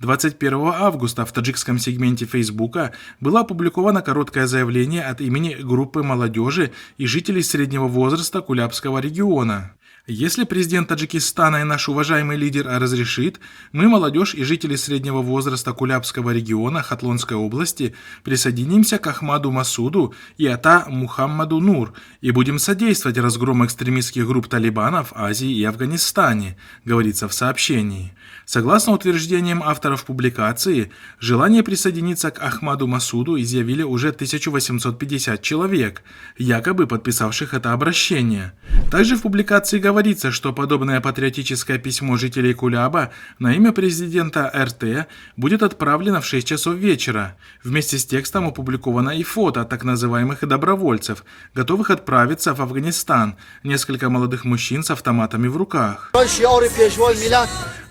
21 августа в таджикском сегменте Фейсбука было опубликовано короткое заявление от имени группы молодежи и жителей среднего возраста Кулябского региона. Если президент Таджикистана и наш уважаемый лидер разрешит, мы, молодежь и жители среднего возраста Кулябского региона Хатлонской области, присоединимся к Ахмаду Масуду и Ата Мухаммаду Нур и будем содействовать разгрому экстремистских групп талибанов в Азии и Афганистане, говорится в сообщении. Согласно утверждениям авторов публикации, желание присоединиться к Ахмаду Масуду изъявили уже 1850 человек, якобы подписавших это обращение. Также в публикации говорится, что подобное патриотическое письмо жителей Куляба на имя президента РТ будет отправлено в 6 часов вечера. Вместе с текстом опубликовано и фото так называемых добровольцев, готовых отправиться в Афганистан, несколько молодых мужчин с автоматами в руках.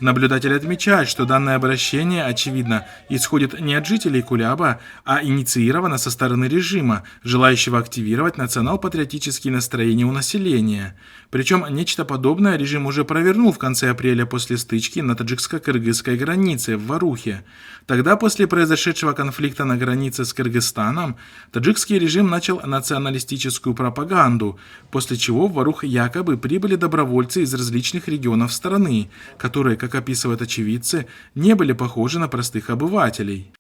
Наблюдатель отмечает, что данное обращение, очевидно, исходит не от жителей Куляба, а инициировано со стороны режима, желающего активировать национал-патриотические настроения у населения. Причем нечто подобное режим уже провернул в конце апреля после стычки на таджикско-кыргызской границе в Варухе. Тогда, после произошедшего конфликта на границе с Кыргызстаном, таджикский режим начал националистическую пропаганду, после чего в Варух якобы прибыли добровольцы из различных регионов страны, которые, как описывают очевидцы, не были похожи на простых обывателей.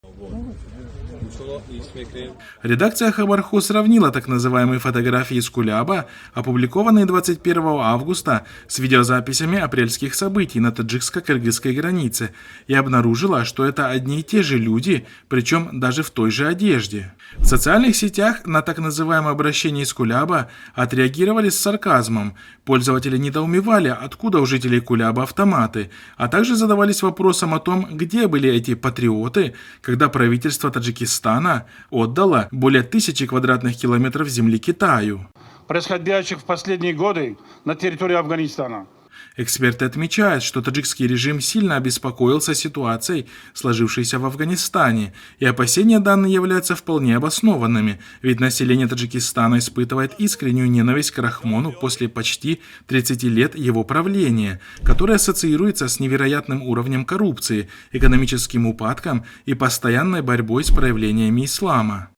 Редакция Хабарху сравнила так называемые фотографии из Куляба, опубликованные 21 августа, с видеозаписями апрельских событий на таджикско-кыргызской границе и обнаружила, что это одни и те же люди, причем даже в той же одежде. В социальных сетях на так называемое обращение из Куляба отреагировали с сарказмом. Пользователи недоумевали, откуда у жителей Куляба автоматы, а также задавались вопросом о том, где были эти патриоты, когда правительство Таджикистана отдало более 1000 квадратных километров земли Китаю. Происходящих в последние годы на территории Афганистана. Эксперты отмечают, что таджикский режим сильно обеспокоился ситуацией, сложившейся в Афганистане, и опасения данные являются вполне обоснованными, ведь население Таджикистана испытывает искреннюю ненависть к Рахмону после почти 30 лет его правления, которое ассоциируется с невероятным уровнем коррупции, экономическим упадком и постоянной борьбой с проявлениями ислама.